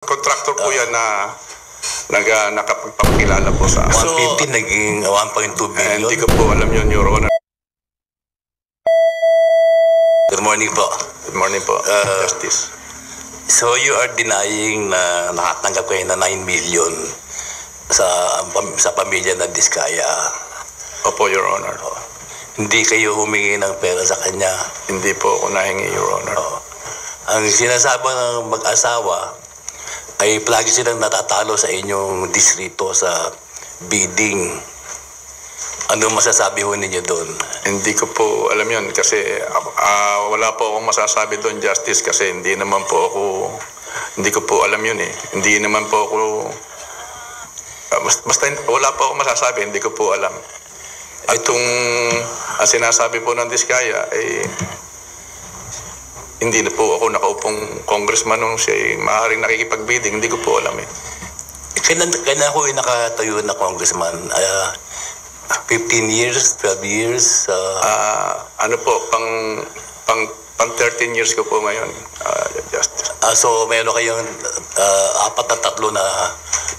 Contractor po yan na nakapagpapakilala po sa akin. 150 naging 1.2 billion. Hindi ko po alam yun, Your Honor. Good morning po. Good morning po, Justice. So you are denying na nakatanggap kayo na 9 million sa pamilya ng Diskaya. Opo, Your Honor. Hindi kayo humingi ng pera sa kanya. Hindi po ako nahingi, Your Honor. Ang sinasabi ng mag-asawa ay palagi silang natatalo sa inyong distrito sa bidding. Ano masasabi ho ninyo doon? Hindi ko po alam yun kasi wala po akong masasabi doon, Justice, kasi hindi ko po alam yun eh. Hindi naman po ako, basta wala po akong masasabi, hindi ko po alam. Itong sinasabi po ng Diskaya ay hindi na po ako nakaupong congressman nung siya maaaring nakikipag-bidding. Hindi ko po alam eh. Kailan ako nakatayo na congressman? 15 years, 12 years? Ano po, pang 13 years ko po ngayon, Justice. So meron kayong 4 na 3 na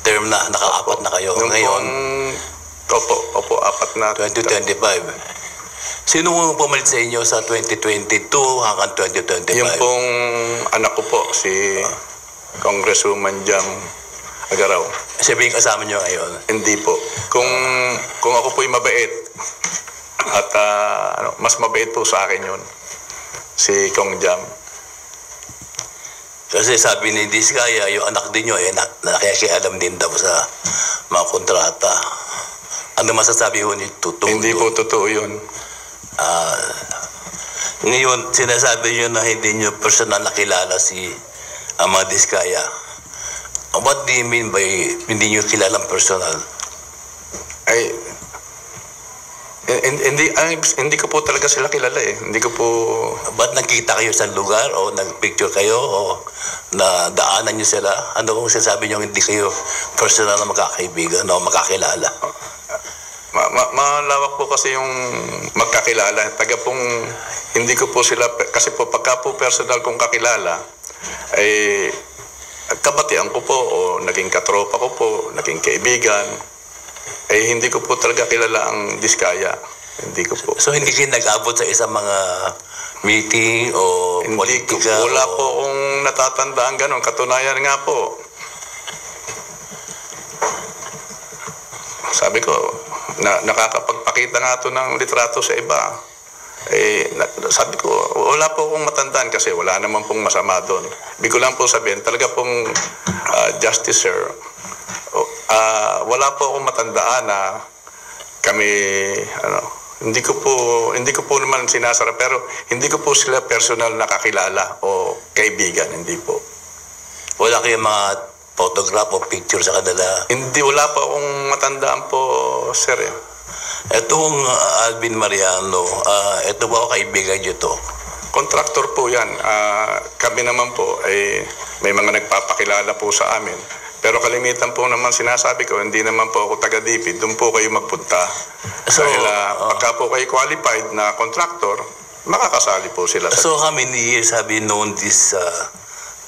term na, naka-4 na kayo. Ngayon, opo, 4 na. 2025. Sino mo pumalit sa inyo sa 2022 hanggang 2025? Yung pong anak ko po, si Congresswoman Jam Agaraw. Siya ba yung kasama nyo ngayon? Hindi po. Kung ako po'y mabait, at mas mabait po sa akin yun, si Kong Jam. Kasi sabi ni Diskaya, yung anak din nyo, nakikialam din daw sa mga kontrata. Ano masasabi ho ni Tuto? Hindi po totoo yun. Ngayon, sinasabi nyo na hindi nyo personal nakilala si Ama Diskaya. What do you mean by hindi nyo kilalang personal? Ay, hindi ko po talaga sila kilala eh. Hindi ko po... Ba't nagkita kayo sa lugar o nagpicture kayo o nadaanan nyo sila? Ano kung sinasabi nyo hindi kayo personal na magkakaibigan o magkakilala? Malawak po kasi yung magkakilala. Hindi ko po sila, kasi po pagka po personal kong kakilala, ay kabatian ko po o naging katropa ko po, naging kaibigan, ay hindi ko po talaga kilala ang Diskaya. Hindi ko po. So hindi kayo nag-abot sa isang mga meeting o politika? Wala po akong natatandaan ganon. Katunayan nga po, sabi ko, nakakapagpakita nga ito ng litrato sa iba. Sabi ko, wala po akong matandaan kasi wala naman pong masama doon. Ibig ko lang po sabihin, talaga pong Justice Sir, wala po akong matandaan na kami, hindi ko po naman sinasara, pero hindi ko po sila personal nakakilala o kaibigan, hindi po. Wala kayong mga photograph o picture sa kanila? Hindi, wala pa akong matandaan po, sir. Itong Alvin Mariano, ito ba kaibigan nyo to? Contractor po yan. Kami naman po, may mga nagpapakilala po sa amin. Pero kalimitan po naman sinasabi ko, hindi naman po ako taga-DP, doon po kayo magpunta. So, dahil pagka po kayo qualified na contractor, makakasali po sila. So how many years have you known this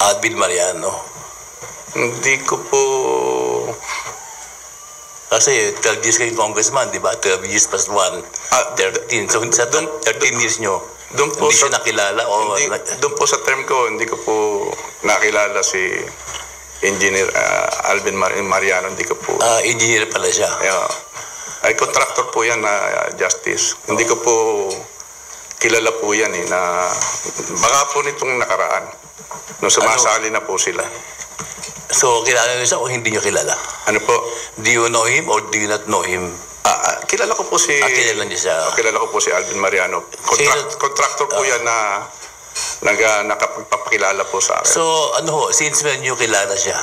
Alvin Mariano? Hindi ko po... Kasi 12 years kayong congressman, di ba? 12 years plus 1, 13. So sa 13 years nyo, hindi siya nakilala? Doon po sa term ko, hindi ko po nakilala si Engineer Alvin Mariano. Hindi ko po... engineer pala siya? Yeah. Ay, contractor po yan na Justice. Hindi ko po kilala po yan eh, na baka po nitong nakaraan. Nung sumasali na po sila. So, kilala niyo siya o hindi niyo kilala? Ano po? Do you know him or do you not know him? Kilala ko po si... kilala niyo siya? Kilala ko po si Alvin Mariano. Contractor po yan na nakapagpapakilala po sa akin. So, since when niyo kilala siya?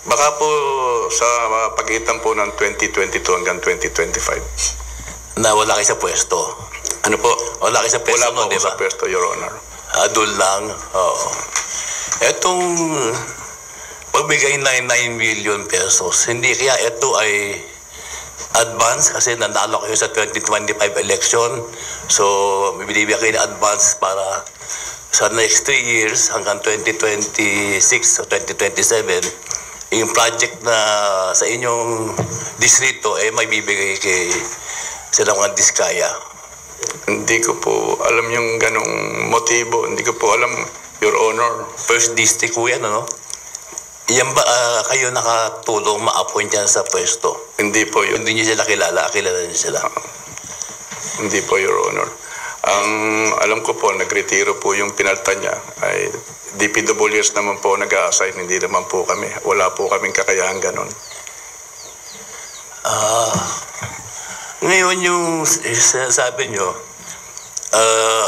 Baka po sa pagitan po ng 2022 hanggang 2025. Na wala kayo sa pwesto? Ano po? Wala kayo sa pwesto, wala po diba? sa pwesto, Your Honor. Doon lang? Oo. Etong pagbigay na 9 million pesos, hindi kaya ito ay advance kasi nanalo kayo sa 2025 election. So, bibigyan kayo na advance para sa next 3 years hanggang 2026 o 2027, yung project na sa inyong distrito ay may bibigay kay Silangan Diskaya. Hindi ko po alam yung ganong motibo. Hindi ko po alam, Your Honor. First district po yan, ano? Yan ba kayo nakatulong ma-appoint yan sa pwesto? Hindi po yun. Hindi niyo sila kilala niyo sila. Hindi po, Your Honor. Ang alam ko po, nagretiro po yung pinalta niya. Ay DPWS naman po nag-a-assign, hindi naman po kami. Wala po kaming kakayahan ganon. Ngayon yung sinasabi nyo,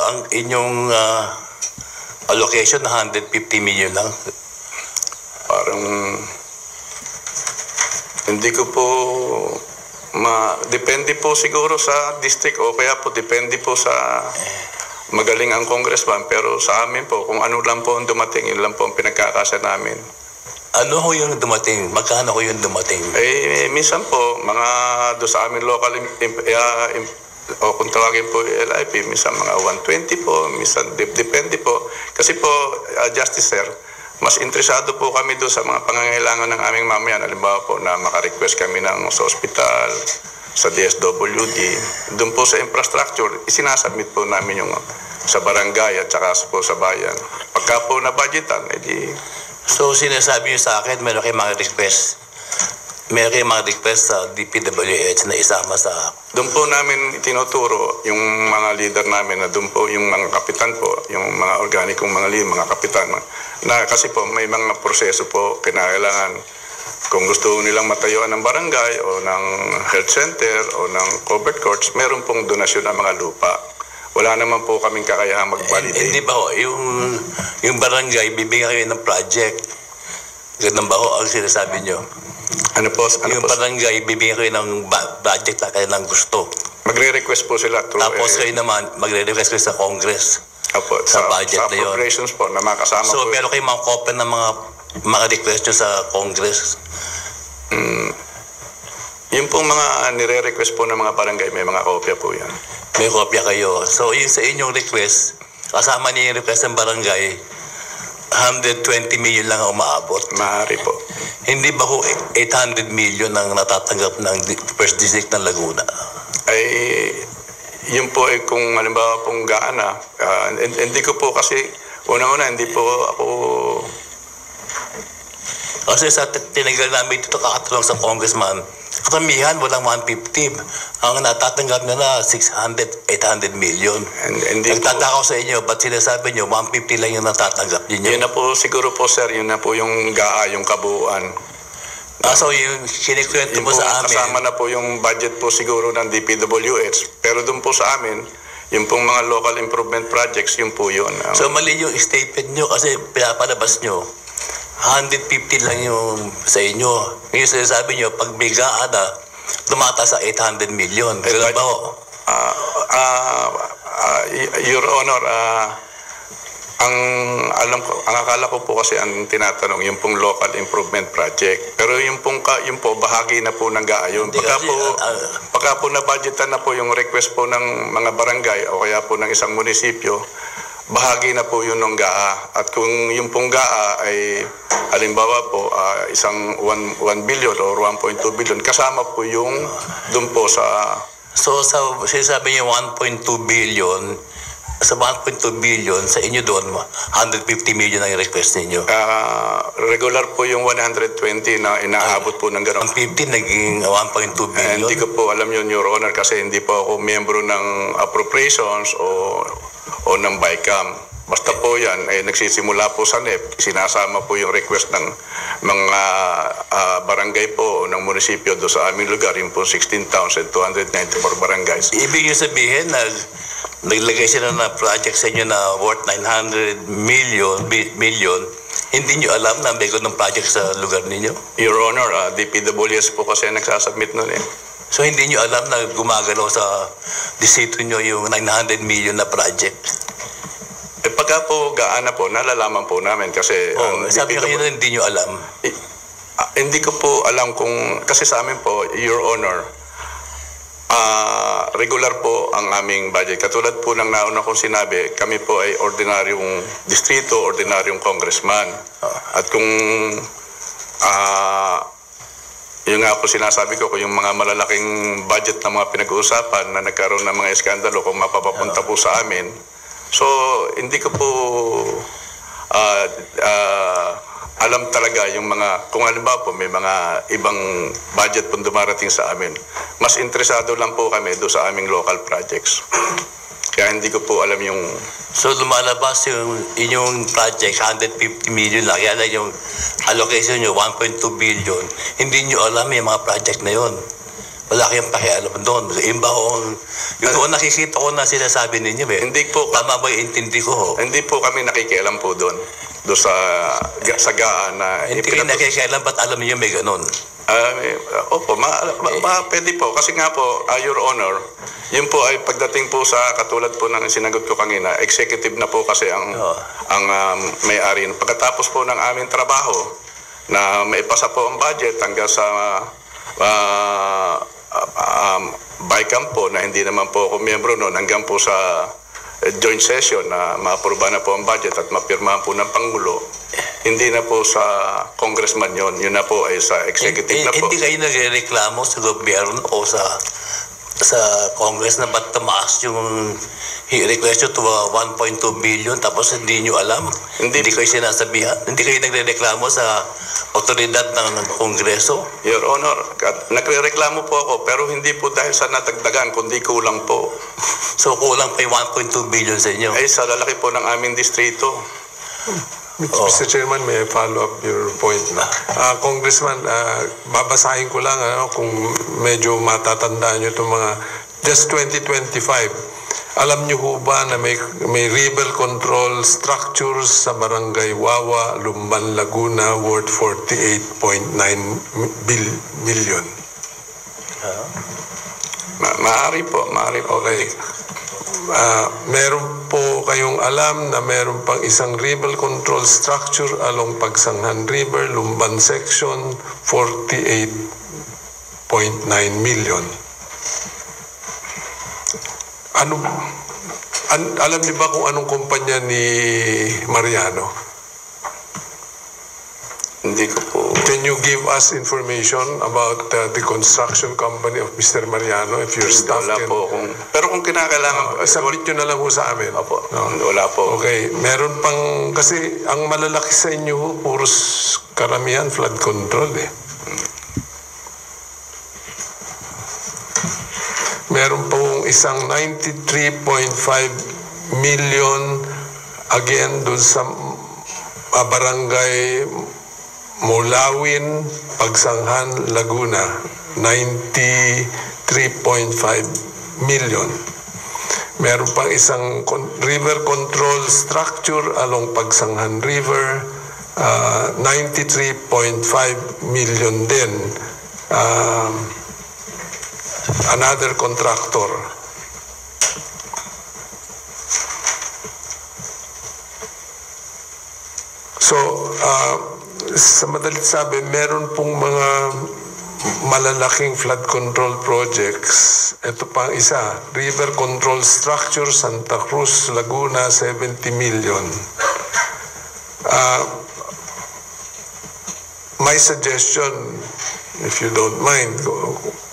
ang inyong allocation na 150 million lang. Parang hindi ko po depende po siguro sa district o kaya po depende po sa magaling ang congressman, pero sa amin po kung ano lang po ang dumating, yun lang po ang pinagkakasya namin. Ano ho yung dumating? Magkano ho yung dumating? Minsan po mga do sa amin local o kung tawagin po LIP, minsan mga 120 po, minsan depende po. Kasi po, Justice Sir, mas interesado po kami doon sa mga pangangailangan ng aming mamayan. Halimbawa po na makarequest kami sa ospital, sa DSWD. Doon po sa infrastructure, isinasubmit po namin yung sa barangay at saka po sa bayan. Pagka po na-budgetan, edi... So, sinasabi niyo sa akin, meron kayong mga request. Meron kayong mga request sa DPWH na isama sa... Doon po namin tinuturo yung mga leader namin na doon po yung mga kapitan po, yung mga organikong mga leader, mga kapitan. Na kasi po may mga proseso po kinakailangan. Kung gusto nilang matayuan ng barangay o ng health center o ng covered courts, meron pong donasyon ng mga lupa. Wala naman po kaming kakayahang mag-validate. Hindi ba ho, yung barangay, bibigyan kayo ng project. Ganun ba ho ang sinasabi nyo? Ano po? Yung barangay, bibigyan kayo ng project na kayo ng gusto. Magre-request po sila through... Tapos kayo naman, magre-request kayo sa Congress. Opo, sa budget sa na yun. appropriations po, na makasama so, po. So, pero kayo mga copy ng mga request nyo sa Congress? Yung pong mga nire-request po ng mga barangay, may mga kopya po yan. May kopya kayo. So, yung sa inyong request, kasama niyo yung request ng barangay, 120 million lang ang umaabot. Maaari po. Hindi ba ho 800 million ang natatanggap ng First District ng Laguna? Ay, yun po ay kung halimbawa pong gaana. Hindi ko po kasi, una-una, hindi po ako... Kasi sa tinagal namin dito kakatulong sa congressman, karamihan walang 150. Ang natatanggap na 600, 800 million. Nagtataka ko sa inyo, ba't sinasabi nyo 150 lang yung natatanggap ninyo? Yun na po siguro po sir, yun na po yung GAA, yung kabuuan. So yung kinikwento mo sa amin. Kasama na po yung budget po siguro ng DPWH. Pero doon po sa amin, yung pong mga local improvement projects, yun po yun. So mali yung statement nyo kasi pinapalabas nyo. 150 lang yung sa inyo. Yung sinasabi nyo, pag may GAA na, tumata sa 800 million. Ganun ba ho? Your Honor, ang akala ko po kasi ang tinatanong, yung pong local improvement project. Pero yung po bahagi na po ng GAA yun. Pagka po na-budgetan na po yung request po ng mga barangay o kaya po ng isang munisipyo, bahagi na po yun ng GAA. At kung yung pong GAA ay halimbawa po isang 1 billion or 1.2 billion, kasama po yung doon po sa... So, sinasabi niyo 1.2 billion, sa 1.2 billion, sa inyo doon, 150 million ang request ninyo? Regular po yung 120 na inaabot po ng gano'n. Ang 50 naging 1.2 billion? Hindi ko po alam yun, Your Honor, kasi hindi po ako miyembro ng appropriations o ng BICAM. Basta po yan, nagsisimula po sa NEP, sinasama po yung request ng mga barangay po o ng munisipyo do sa aming lugar, yung po 16,294 barangays. Ibig sabihin na naglagay sila na project sa inyo na worth 900 million, hindi nyo alam na may ganung project sa lugar ninyo? Your Honor, DPWS po kasi nagsasubmit nun eh. So hindi nyo alam na gumagalaw sa distrito nyo yung 900 million na project? Pagka po gaana po, nalalaman po namin kasi... sabi kayo na hindi nyo alam. Hindi ko po alam kung... Kasi sa amin po, Your Honor, regular po ang aming budget. Katulad po ng nauna kong sinabi, kami po ay ordinaryong distrito, ordinaryong congressman. At kung yung nga po sinasabi ko, kung yung mga malalaking budget na mga pinag-uusapan na nagkaroon ng mga eskandalo, kung mapapapunta po sa amin. So, hindi ko po alam talaga yung mga, kung halimbawa po may mga ibang budget po dumarating sa amin. Mas interesado lang po kami doon sa aming local projects. Kaya hindi ko po alam yung... So lumalabas yung inyong project, 150 million lang. Kaya lang yung allocation nyo, 1.2 billion. Hindi nyo alam yung mga project na yon. Wala kayong pakialam doon. Yung doon nakikita ko na sinasabi ninyo. Hindi po... Tama ba yung intindi ko? Hindi po kami nakikialam po doon. Doon sa gaan na... Hindi kayo nakikialam, ba't alam niyo may ganun? Opo, pwede po. Kasi nga po, Your Honor, yun po ay pagdating po sa katulad po ng sinagot ko kanina, executive na po kasi ang may-ari. Pagkatapos po ng aming trabaho na maipasa po ang budget hanggang sa BICAM po na hindi naman po ako miyembro noon hanggang po sa joint session na ma-aproba na po ang budget at mapirmahan po ng Pangulo, hindi na po sa congressman yun na po ay sa executive na po. Hindi kayo nagreklamo sa gobyerno o sa Congress na ba't tumaas yung request to 1.2 billion tapos hindi nyo alam? Hindi kayo sinasabihan? Hindi kayo nagreklamo sa otoridad ng Kongreso? Your Honor, nagreklamo po ako pero hindi po dahil sa natagdagan kundi kulang po. So kulang pa yung 1.2 billion sa inyo? Ay sa lalaki po ng aming distrito. Mr. Chairman, may I follow up your point na? Congressman, babasahin ko lang kung medyo matatandaan nyo itong mga just 2025. Alam nyo ho ba na may river control structures sa Barangay Wawa, Lumban, Laguna worth 48.9 million? Maaari po. Okay. Meron po kayong alam na meron pang isang river control structure along Pagsanghan River, Lumban Section, 48.9 million. Alam niyo ba kung anong kumpanya ni Mariano? Hindi ko po. Can you give us information about the construction company of Mr. Mariano if your staff Wala can... po akong... Pero kung kinakailangan... Submit nyo na lang po sa amin. Opo. Wala po. Okay. Meron pang... Kasi ang malalaki sa inyo, puros karamihan flood control eh. Meron pong isang 93.5 million again doon sa barangay Mulawin, Pagsanghan, Laguna, 93.5 million. Meron pang isang river control structure along Pagsanghan River, 93.5 million din. Another contractor. So, sa madalit sabi, meron pong mga malalaking flood control projects. Ito pang isa, river control structure, Santa Cruz, Laguna, 70 million. My suggestion, if you don't mind,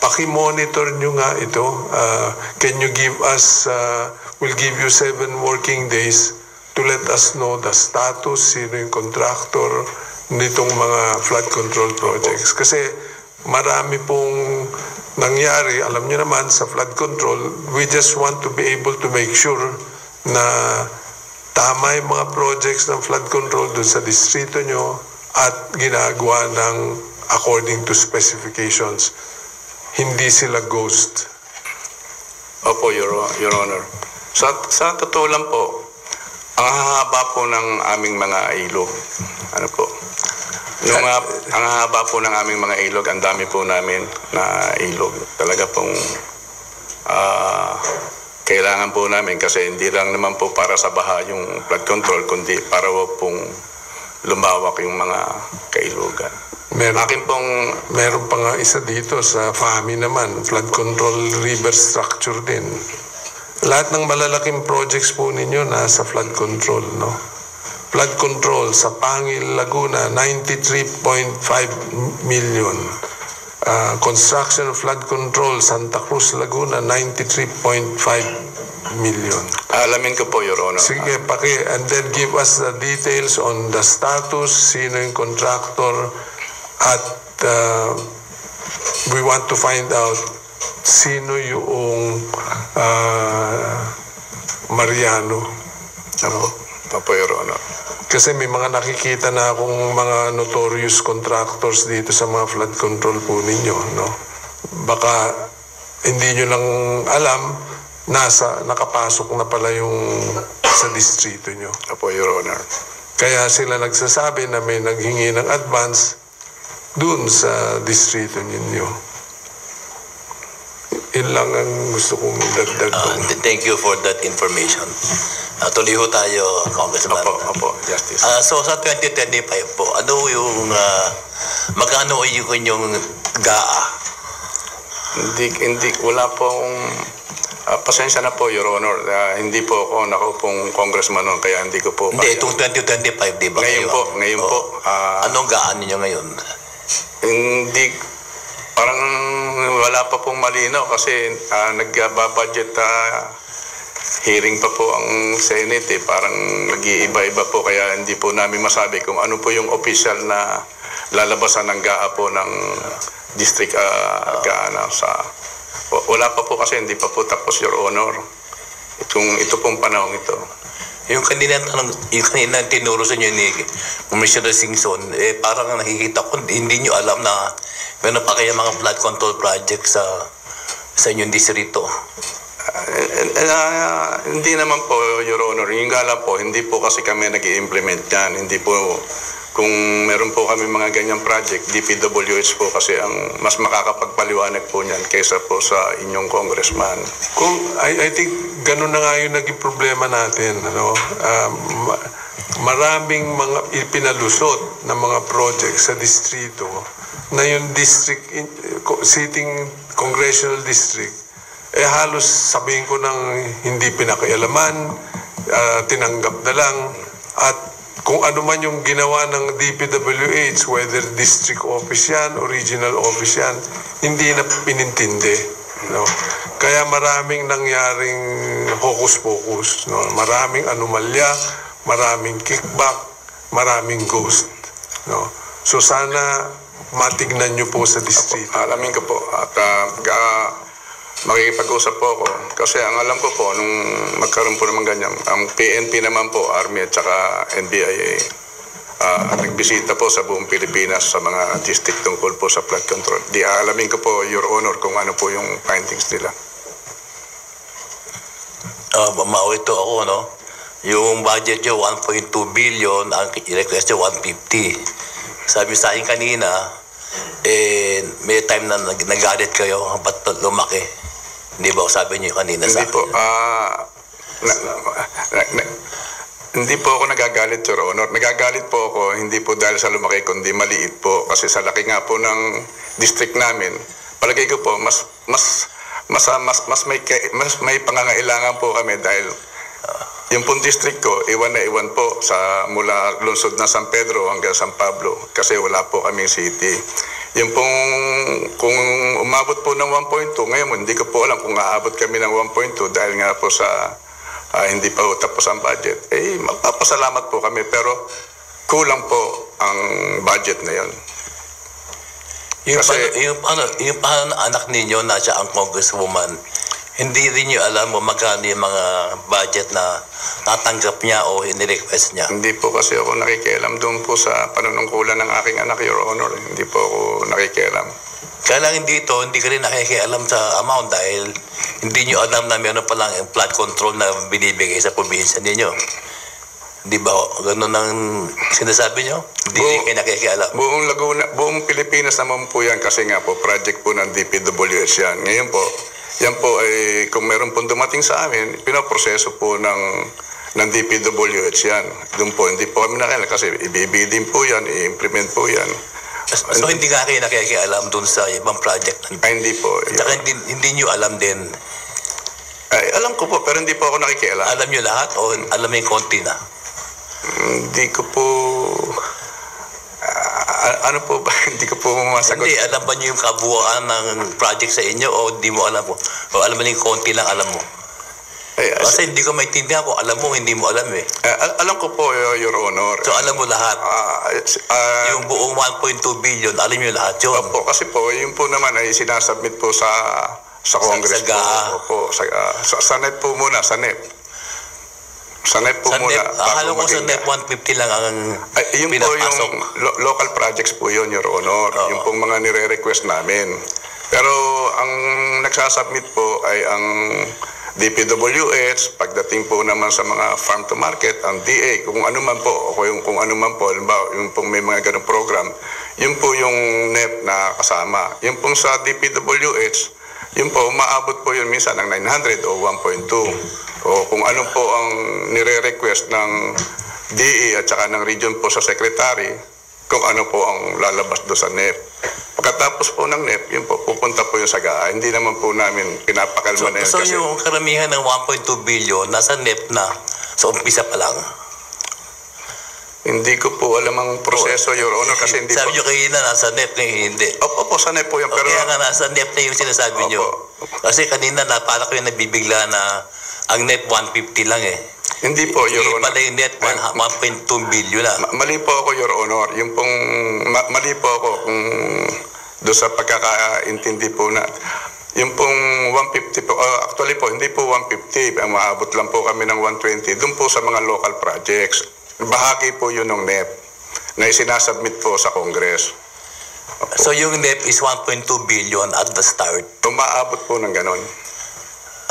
paki-monitor nyo nga ito. Can you give us, we'll give you 7 working days to let us know the status, sino yung contractor nitong mga flood control projects. Kasi marami pong nangyari, alam nyo naman, sa flood control, we just want to be able to make sure na tama yung mga projects ng flood control dun sa distrito nyo at ginagawa ng according to specifications. Hindi sila ghost. Opo, Your Honor. Sa totoo lang po, ang haba po ng aming mga ilog. Ano po? Ang haba po ng aming mga ilog, ang dami po namin na ilog. Talaga pong kailangan po namin kasi hindi lang naman po para sa baha yung flood control, kundi para pong lumawak yung mga kailugan. Akin pong Meron pa nga isa dito sa FAMI naman, flood control river structure din. Lahat ng malalaking projects po ninyo nasa flood control, no? Flood control sa Pangil, Laguna, 93.5 million. Construction of flood control, Santa Cruz, Laguna, 93.5 million. alamin ko po, Your Honor. Sige, and then give us the details on the status, sino yung contractor, at we want to find out sino yung Mariano. Opo, Your Honor. Kasi may mga nakikita na akong mga notorious contractors dito sa mga flood control po ninyo, no? Baka hindi nyo lang alam, nakapasok na pala yung sa distrito nyo. Opo, Your Honor. Kaya sila nagsasabi na may naghingi ng advance dun sa distrito ninyo. Yun lang ang gusto kong dagdag. Thank you for that information. Tuloy ho tayo, Congressman. Opo, Justice. So sa 2025 po, ano yung magkano yung inyong GAA? Hindi, wala po akong, pasensya na po, Your Honor. Hindi po ako nakaupong congressman noon, kaya hindi ko po Hindi, kaya. itong 2025, di ba? Ngayon po. Anong GAA ninyo ngayon? Hindi, parang wala pa pong malinaw kasi nagbabudget hearing pa po ang Senate eh. Parang nag-iiba-iba po kaya hindi po namin masabi kung ano po yung official na lalabasan ng GAA po ng district GAA na sa... Wala pa po kasi hindi pa po tapos, Your Honor. Ito pong panahon ito. Yung kanina tinuro sa inyo ni Commissioner Singson, parang nakikita ko, hindi nyo alam na meron pa kaya mga flood control project sa inyong distrito. Hindi naman po, Your Honor. Yung gala po, hindi po kasi kami nag-i-implement yan. Hindi po, kung meron po kami mga ganyang project, DPWH po kasi ang mas makakapagpaliwanag po niyan kaysa po sa inyong congressman. I think ganun na nga yung naging problema natin. Ano? Maraming mga ipinalusot na mga project sa distrito na yung district, sitting congressional district, halos sabihin ko ng hindi pinakialaman, tinanggap na lang, at kung ano man yung ginawa ng DPWH, whether district office yan o regional office yan, hindi na pinintindi. No? Kaya maraming nangyaring hocus-pocus. No? Maraming anomalya, maraming kickback, maraming ghost. No? So sana matignan nyo po sa distrito. Alamin ko po at makikipag-usap po ako. Kasi ang alam ko po, nung magkaroon po naman ganyan, ang PNP naman po, Army at saka NBIA, nagbisita po sa buong Pilipinas sa mga district tungkol po sa flood control. Di alamin ko po, Your Honor, kung ano po yung findings nila. Mauwi ito ako, no? Yung budget nyo, 1.2 billion, ang request nyo, 150. Sabi sa akin kanina, may time na nagalit kayo, ba't lumaki? Hindi ba sabi niyo kanina sa akin? Hindi po. Hindi po ako nagagalit, Your Honor. Nagagalit po ako, hindi po dahil sa lumaki, kundi maliit po. Kasi sa laki nga po ng district namin, palagay ko po, mas may pangangailangan po kami dahil yung pong district ko, iwan na iwan po sa mula lungsod na San Pedro hanggang San Pablo kasi wala po kaming city. Yung pong, kung umabot po ng 1.2, ngayon hindi ko po alam kung aabot kami ng 1.2 dahil nga po sa hindi pa tapos ang budget. Magpapasalamat po kami pero kulang po ang budget na yon. Yung anak ninyo na siya ang congresswoman, hindi rin niyo alam mo magkano yung mga budget na natanggap niya o ini-request niya? Hindi po kasi ako nakikialam doon po sa panunungkulan ng aking anak, Your Honor. Hindi po ako nakikialam. Kaya lang dito, hindi ka rin nakikialam sa amount dahil hindi niyo alam na meron palang flood control na binibigay sa probinsya ninyo. Di ba? Ganun ang sinasabi niyo? Hindi rin kayo nakikialam. Buong Laguna, buong Pilipinas naman po yan kasi nga po project po ng DPWH yan. Ngayon po, yan po ay kung meron pong dumating sa amin, pinoproseso po ng ng DPWH yan. Doon po, hindi po kami nakialam kasi ibibidin po yan, i-implement po yan. So hindi ka kayo nakikialam dun sa ibang project? Ay, hindi po. Saka hindi nyo alam din? Ay, alam ko po, pero hindi po ako nakikialam. Alam nyo lahat o alam mo yung konti na? Hindi ko po... ano po ba? Hindi ko po masagot. Hindi, alam ba nyo yung kabuuan ng project sa inyo o hindi mo alam mo? O alam mo yung konti lang alam mo? Kasi hindi ko maintindihan kung alam mo, hindi mo alam eh. Alam ko po, Your Honor. So alam mo lahat? Yung buong 1.2 billion, alam nyo lahat yun? Opo, kasi po, yun po naman ay sinasubmit po sa Congress sa GAA. po. Opo, sa NEP po muna, sa NEP. Sa NEP po Sa muna. NEP, akala ko sa NEP 150 lang ang yun po pinapasok. yung local projects po yun, Your Honor. Yung pong mga nire-request namin. Pero ang nagsasubmit po ay ang DPWH, pagdating po naman sa mga farm to market, ang DA, kung ano man po, o kung ano man po, halimbawa, yung pong may mga ganong program, yun po yung NEP na kasama. Yung pong sa DPWH, yun po, maabot po yun minsan ng 900 o 1.2. O kung ano po ang nire-request ng DA at saka ng region po sa secretary, kung ano po ang lalabas do sa NEP. Pagkatapos po ng NEP, yun po, pupunta po yung sa GAA. Hindi naman po namin pinapakalma na yun. So kasi yung karamihan ng 1.2 billion, nasa NEP na, so umpisa pa lang. hindi ko po alam ang proseso, Your Honor, kasi hindi Sabi po... nyo kayo na nasa NEP na hindi. Opo, sa NEP po yan. Pero, Kaya nga nasa NEP na yung sinasabi nyo. Kasi kanina napala ko yung nabibigla na ang NEP 150 lang eh. hindi po, Your Hindi Honor. pala yung NEP 1.2 billion na. Mali po ako, Your Honor. Yung pong... mali po ako kung doon sa pagkakaintindi po na... Yung pong 150 po, actually po, hindi po 150. Maabot lang po kami ng 120. Doon po sa mga local projects. Bahagi po yun ng NEP na isinasubmit po sa Congress. So yung NEP is 1.2 billion at the start. Umaabot po ng ganon.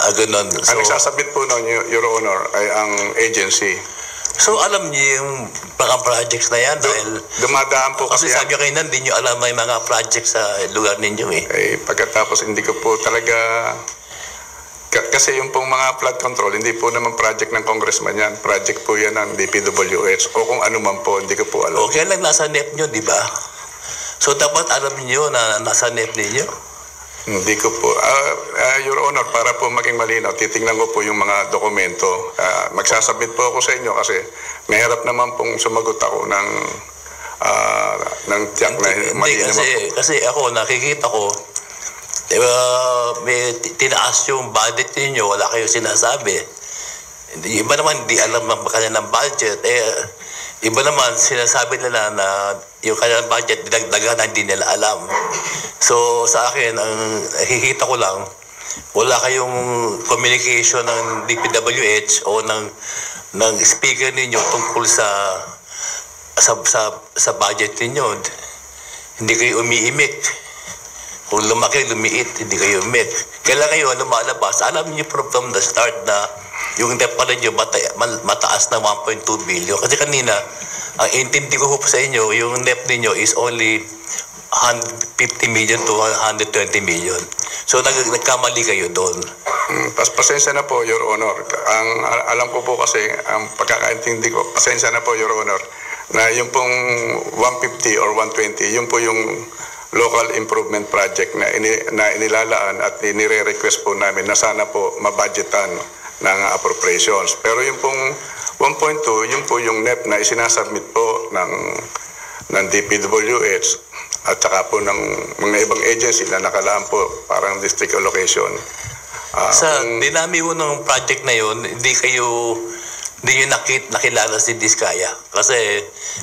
Ganon. Ang So, nagsasubmit po ng Your Honor ay ang agency. so alam niyo yung mga projects na yan dahil... Dumadaan po Kasi kasi sabi kayo na, hindi nyo alam may mga projects sa lugar ninyo eh. pagkatapos hindi ko po talaga... Kasi yung pong mga flood control, hindi po naman project ng congressman yan. Project po yan ng DPWH o kung ano man po, hindi ko po alam. Okay lang nasa NEP nyo, di ba? So dapat alam niyo na nasa NEP ninyo. Hindi ko po. Your Honor, para po maging malinaw, titingnan ko po yung mga dokumento. Magsasubmit po ako sa inyo kasi mahirap naman pong sumagot ako ng tiyak na Hindi, kasi ako nakikita ko, may tinaas yung budget ninyo, wala kayong sinasabi. Iba naman, di alam ang kanilang budget. Iba naman, sinasabi nila na yung kanilang budget, dinagdagan na hindi nila alam. So, sa akin, ang nakikita ko lang, wala kayong communication ng DPWH o ng speaker ninyo tungkol sa budget ninyo. Hindi kayo umiimik. Kung lumaki, lumiit, hindi kayo umiimik. Kailan kayo lumalabas, alam niyo from the start na yung NEP pala nyo mataas na 1.2 billion. Kasi kanina, ang intindi ko sa inyo, yung NEP ninyo is only 150 million to 120 million. So nagkamali kayo doon. Pasensya na po, Your Honor. Ang alam ko po kasi, ang pagkakaintindi ko, pasensya na po, Your Honor, na yung pong 150 or 120, yung po yung local improvement project na inilalaan at inire-request po namin na sana po mabudgetan ng appropriations. Pero yung pong 1.2, yung po yung NEP na isinasubmit po ng DPWH at saka po ng mga ibang agency na nakalaan po parang district allocation. Sa dinami mo ng project na yun, hindi nyo nakilala si Diskaya. Kasi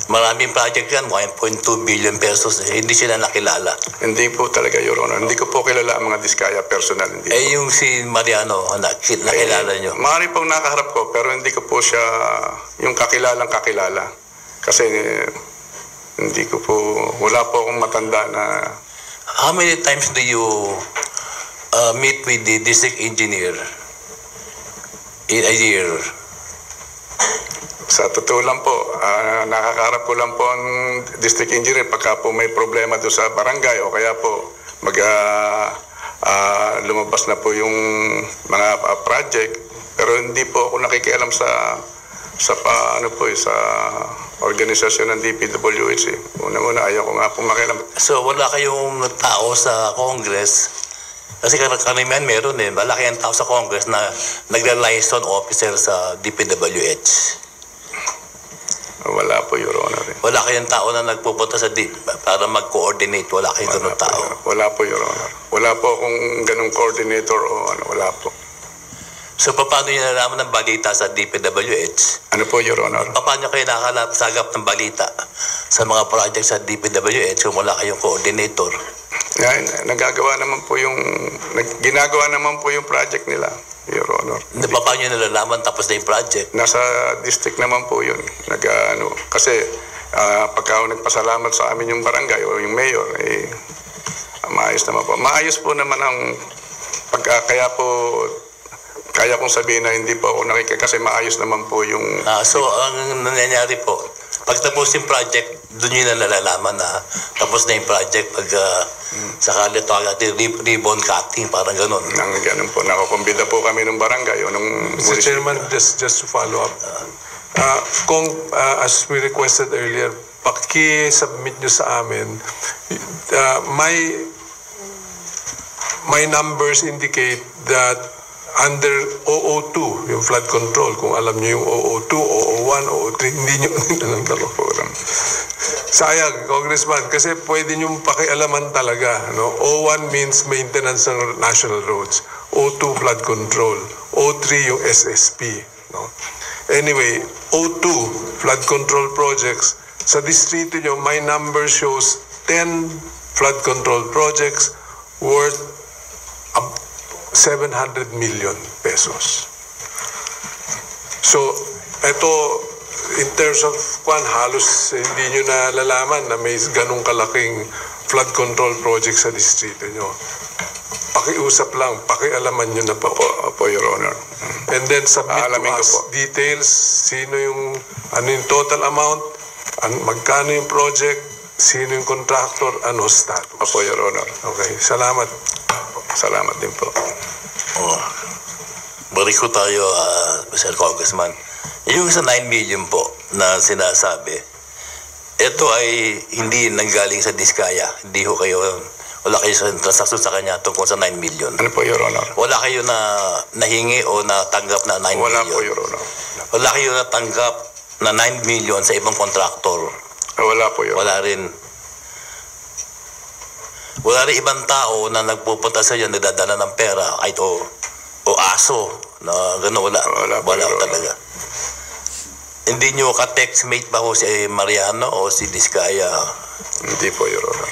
maraming project yan, 1.2 billion pesos, hindi sila nakilala. Hindi po talaga, Your Honor. Hindi ko po kilala ang mga Diskaya personal. Hindi yung si Mariano, nakilala nyo? Maaari pong nakaharap ko, pero hindi ko po siya yung kakilalang kakilala. Kasi hindi ko po, wala po akong matanda na... How many times do you meet with the district engineer in a year? Sa totoo lang po, nakakaharap ko lang po ang district engineer pagka po may problema doon sa barangay o kaya po lumabas na po yung mga project. Pero hindi po ako nakikialam sa ano po sa organisasyon ng DPWH. Una-una, ayaw ko nga po makialam. So wala kayong tao sa Congress, kasi karamihan meron malaki ang tao sa Congress na nagla-liaison officer sa DPWH. Wala po, Your Honor. Wala kayong tao na nagpupunta sa para mag-coordinate, wala kayong ganun tao. Wala po, Your Honor. Wala po akong ganung coordinator o wala po. So paano nyo nalaman ng balita sa DPWH? Ano po, Your Honor? Paano kayo nakakasagap ng balita sa mga project sa DPWH kung wala kayong coordinator? Ginagawa naman po yung project nila, Your Honor. Paano nyo nalalaman tapos na yung project? Nasa district naman po yun. Kasi pagka nagpasalamat sa amin yung barangay o yung mayor, maayos naman po. Maayos po naman ang kaya kong sabihin na hindi po ako kasi maayos naman po yung... So, ang nangyayari po, pag tapos yung project, doon yun na nalalaman na tapos na yung project pag sakali ito agad ribbon cutting, parang ganun. Ganun po. Nakukumbida po kami ng barangay o ng... Mr. Chairman, just to follow up. Kung, as we requested earlier, paki-submit nyo sa amin, my numbers indicate that under OO2, yung flood control, kung alam nyo yung OO2, OO1, OO3, hindi nyo alam talaga po. Sayang, Congressman, kasi pwede nyo pakialaman talaga. No? O1 means maintenance ng national roads. O2, flood control. O3, yung SSP. No? Anyway, O2, flood control projects. Sa distrito nyo, my number shows 10 flood control projects worth 700 million pesos. So, ito, in terms of halos hindi nyo nalalaman na may ganong kalaking flood control project sa distrito nyo. Pakiusap lang, pakialaman nyo na po. Opo, Your Honor. And then submit to us details, sino yung, yung total amount, magkano yung project, sino yung contractor, ano status. Opo, Your Honor. Okay, salamat. Salamat din po. Balik ko tayo, Mr. Congressman. Yung sa 9 million po na sinasabi, ito ay hindi nanggaling sa Diskaya. Wala kayo sa transaksyon sa kanya tungkol sa 9 million. Ano po, Your Honor? Wala kayo na nahingi o natanggap na 9 million? Wala po, Your Honor. Wala kayo natanggap na 9 million sa ibang kontraktor? Wala po, Your Honor. Wala rin. Wala rin ibang tao na nagpupunta sa iyo, nagdadala ng pera, kahit o aso, na gano'n, wala talaga. Hindi nyo ka-textmate ba ho si Mariano o si Diskaya? Hindi po, Your Honor.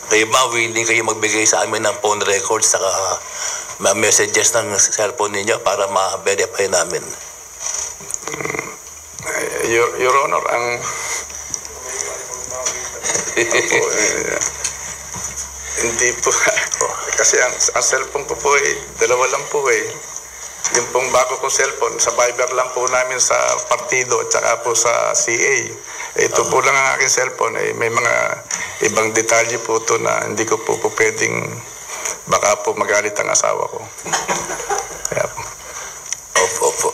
Kayo ba, willing kayo magbigay sa amin ng phone records saka messages ng cellphone ninyo para ma-verify namin? Your Honor, ang... Hindi po. Kasi ang cellphone ko po dalawa lang po Yung pong bago kong cellphone, sa Viber lang po namin sa partido at saka po sa CA. Ito po lang ang aking cellphone. May mga ibang detalye po ito na hindi ko po pwedeng baka po magalit ang asawa ko. Kaya po. Opo.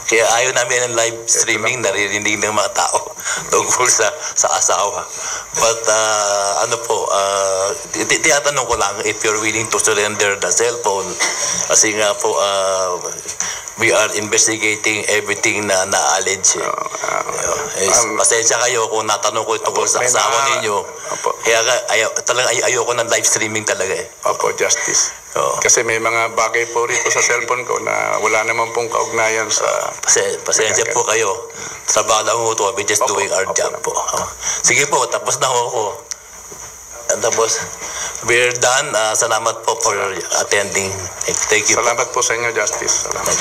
Kaya ayaw namin ng live streaming, naririnig ng mga tao tungkol sa asawa. But tinatanong ko lang if you're willing to surrender the cellphone. Kasi nga po, we are investigating everything na na-allege. Pasensya kayo kung natanong ko tungkol sa asawa ninyo. Kaya talagang ayoko ng live streaming talaga Opo, Justice. Kasi may mga bagay po rito sa cellphone ko na wala naman pong kaugnayan sa... Pasensya po kayo. Trabaho lang ho ito. We're just doing our job po. Sige po, tapos na ho ako. Tapos, we're done. Salamat po for attending. Thank you. Salamat po sa inyo, Justice. Salamat.